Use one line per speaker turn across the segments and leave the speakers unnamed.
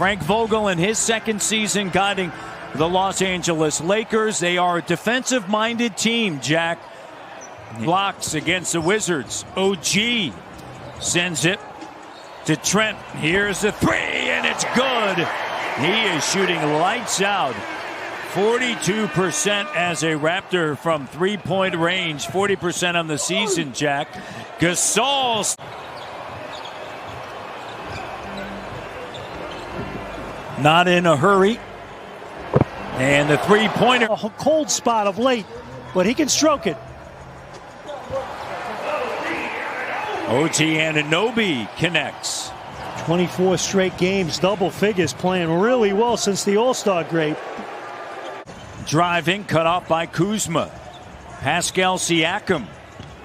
Frank Vogel in his second season guiding the Los Angeles Lakers. They are a defensive-minded team, Jack. Blocks against the Wizards. OG sends it to Trent. Here's the three, and it's good. He is shooting lights out. 42% as a Raptor from three-point range. 40% on the season, Jack. Gasol. Not in a hurry. And the three-pointer.
A cold spot of late, but he can stroke it.
OG Anunoby connects.
24 straight games, double figures, playing really well since the All-Star break.
Driving, cut off by Kuzma. Pascal Siakam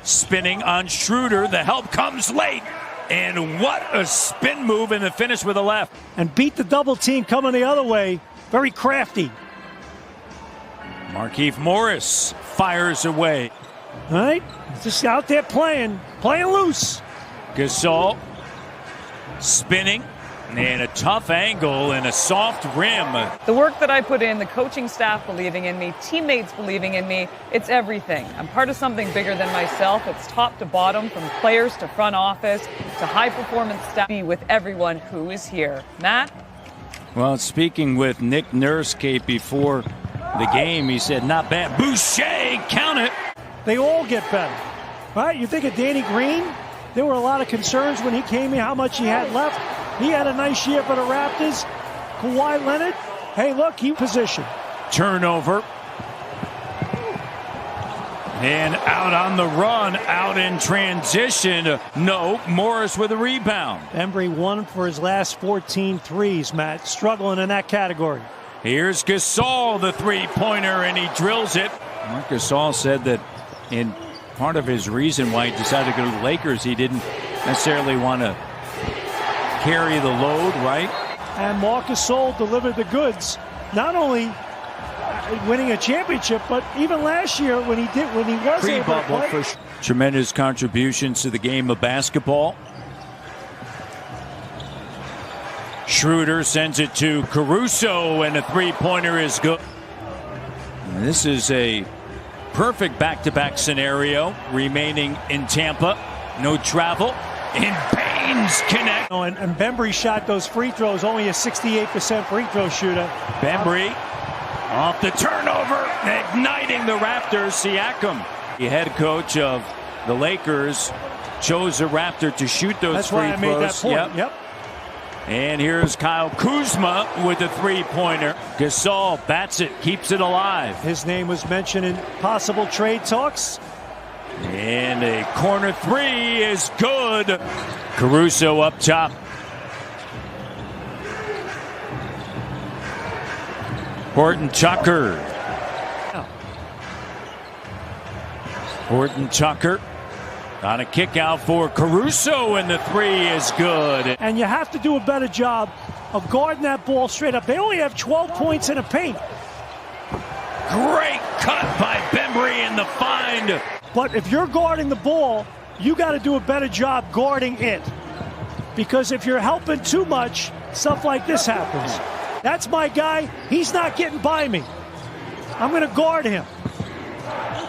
spinning on Schroeder. The help comes late. And what a spin move in the finish with the left.
And beat the double team coming the other way. Very crafty.
Markieff Morris fires away.
All right, just out there playing loose.
Gasol spinning, and a tough angle and a soft rim.
The work that I put in, the coaching staff believing in me, teammates believing in me, it's everything. I'm part of something bigger than myself. It's top to bottom, from players to front office to high-performance staff, with everyone who is here. Matt?
Well, speaking with Nick Nurse, Kate, before the game, he said, not bad. Boucher, count it.
They all get better. Right? You think of Danny Green? There were a lot of concerns when he came in, how much he had left. He had a nice year for the Raptors. Kawhi Leonard, hey, look, he positioned.
Turnover. And out on the run, out in transition. No, Morris with a rebound.
Embry 1 for his last 14 threes, Matt. Struggling in that category.
Here's Gasol, the three-pointer, and he drills it. Marc Gasol said that in part of his reason why he decided to go to the Lakers, he didn't necessarily want to carry the load, right?
And Marc Gasol delivered the goods, not only winning a championship, but even last year when he was
pre-bubble for tremendous contributions to the game of basketball. Schroeder sends it to Caruso, and a three-pointer is good. And this is a perfect back-to-back scenario remaining in Tampa. No travel. And Baines connect.
Oh, and Bembry shot those free throws, only a 68% free throw shooter.
Bembry off the turnover, igniting the Raptors. Siakam, the head coach of the Lakers, chose a Raptor to shoot those
That's
free
why I
throws.
made that point. Yep.
And here's Kyle Kuzma with a three-pointer. Gasol bats it, keeps it alive.
His name was mentioned in possible trade talks.
And a corner three is good. Caruso up top. Horton Tucker. Horton Tucker on a kick out for Caruso, and the three is good.
And you have to do a better job of guarding that ball straight up. They only have 12 points in the paint.
Great cut by Bembry in the find.
But if you're guarding the ball, you got to do a better job guarding it. Because if you're helping too much, stuff like this happens. That's my guy. He's not getting by me. I'm going to guard him.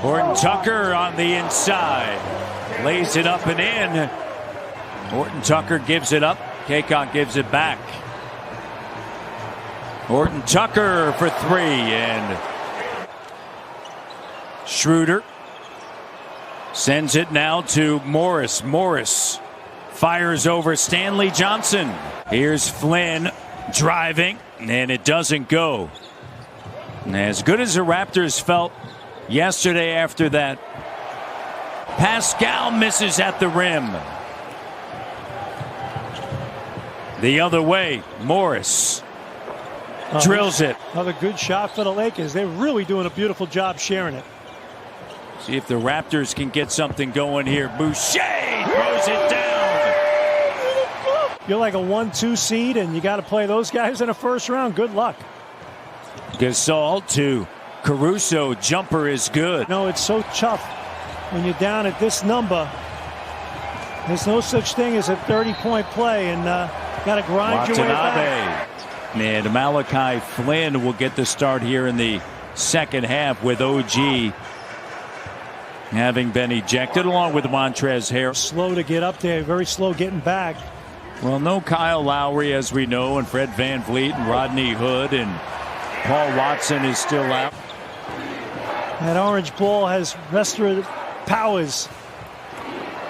Horton Tucker on the inside. Lays it up and in. Horton Tucker gives it up. Kaycock gives it back. Horton Tucker for three, and Schroeder sends it now to Morris. Morris fires over Stanley Johnson. Here's Flynn driving, and it doesn't go. And as good as the Raptors felt yesterday after that, Pascal misses at the rim. The other way, Morris drills it.
Another good shot for the Lakers. They're really doing a beautiful job sharing it.
See if the Raptors can get something going here. Boucher throws it down.
You're like a 1-2 seed, and you got to play those guys in the first round. Good luck.
Gasol to Caruso. Jumper is good.
No, it's so tough when you're down at this number. There's no such thing as a 30-point play, and got to grind your way back.
And Malachi Flynn will get the start here in the second half with OG having been ejected along with Montrezl Harrell.
Slow to get up there, very slow getting back.
Well, no Kyle Lowry, as we know, and Fred VanVleet and Rodney Hood, and Paul Watson is still out.
That orange ball has restorative powers.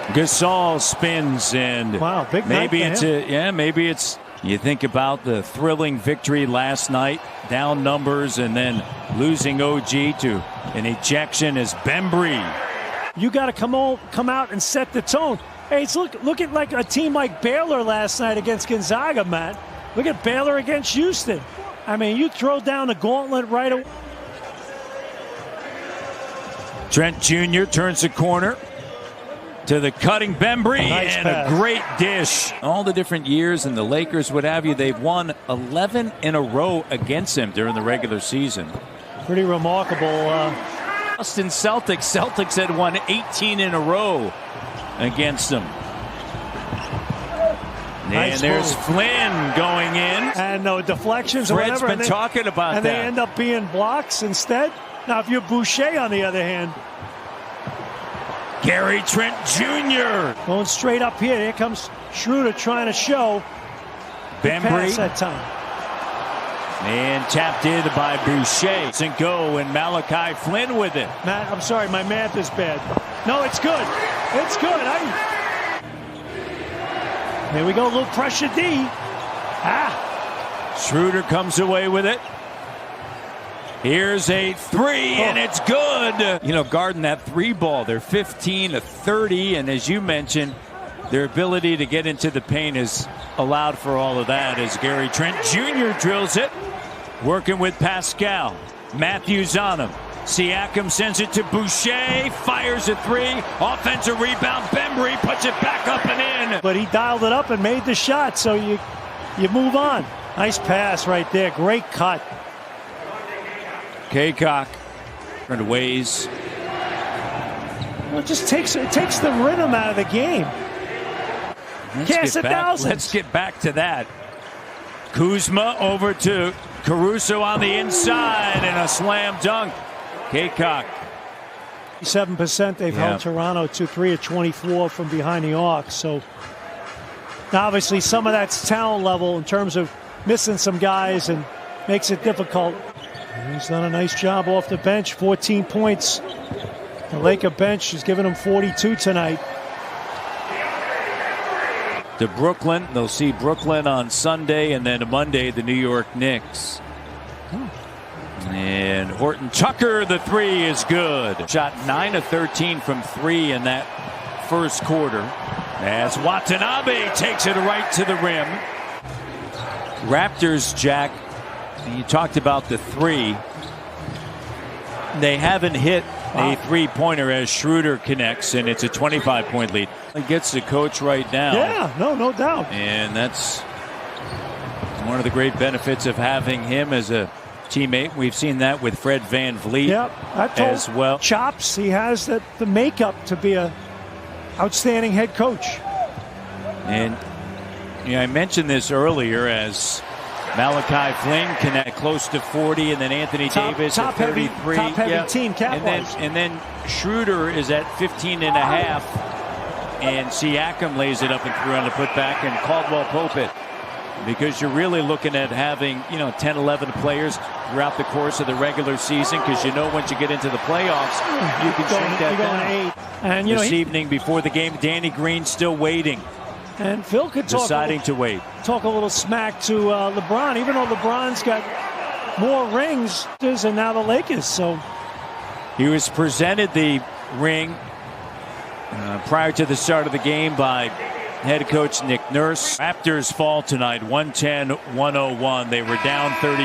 Gasol spins, and
wow, big
maybe
night
it's
for him.
maybe it's. You think about the thrilling victory last night, down numbers, and then losing OG to an ejection as Bembry.
You got to come out and set the tone. Hey, it's look at like a team like Baylor last night against Gonzaga, Matt. Look at Baylor against Houston. I mean, you throw down the gauntlet right away.
Trent Jr. turns the corner to the cutting Bembry,
nice
and
pass.
A great dish. All the different years and the Lakers, what have you, they've won 11 in a row against him during the regular season.
Pretty remarkable.
Boston Celtics had won 18 in a row against them.
Nice
and there's
move.
Flynn going in.
And no deflections or
Fred's
whatever.
been talking about
and
that.
And they end up being blocks instead. Now, if you're Boucher, on the other hand.
Gary Trent Jr.
Going straight up here. Here comes Schroeder trying to show.
Bembry.
That time.
And tapped in by Boucher. And go, and Malachi Flynn with it.
Matt, I'm sorry, my math is bad. No, it's good. It's good. There we go, a little pressure D.
Schroeder comes away with it. Here's a three, and it's good. You know, guarding that three ball, they're 15 to 30, and as you mentioned, their ability to get into the paint has allowed for all of that as Gary Trent Jr. drills it. Working with Pascal. Matthews on him. Siakam sends it to Boucher, fires a three, offensive rebound, Bembry puts it back up and in.
But he dialed it up and made the shot, so you move on. Nice pass right there, great cut.
Kaycock turned ways.
Well, it just takes the rhythm out of the game.
Let's get back to that. Kuzma over to Caruso on the inside and a slam dunk. Kaycock.
7% they've held Toronto to 3 of 24 from behind the arc. So obviously some of that's talent level in terms of missing some guys and makes it difficult. He's done a nice job off the bench, 14 points. The Laker bench has given him 42 tonight.
To Brooklyn. They'll see Brooklyn on Sunday, and then Monday the New York Knicks. And Horton Tucker, the three is good. Shot 9 of 13 from three in that first quarter. As Watanabe takes it right to the rim. Raptors, Jack, you talked about the three. They haven't hit a three-pointer as Schroeder connects, and it's a 25-point lead. It gets the coach right now.
Yeah, no doubt.
And that's one of the great benefits of having him as a teammate. We've seen that with Fred VanVleet as well.
Chops, he has the makeup to be a outstanding head coach.
And I mentioned this earlier as Malachi Flynn connect close to 40, and then Anthony Davis at 33.
Top heavy team cap-wise.
And then Schroeder is at 15 and a half, and Siakam lays it up and through on the putback, and Caldwell Pope it. Because you're really looking at having 10, 11 players throughout the course of the regular season, because once you get into the playoffs, you can shrink that down.
8. And
this evening before the game, Danny Green still waiting.
And Phil could talk a little smack to LeBron, even though LeBron's got more rings and now the Lakers. So
he was presented the ring prior to the start of the game by head coach Nick Nurse. Raptors fall tonight, 110-101. They were down 30.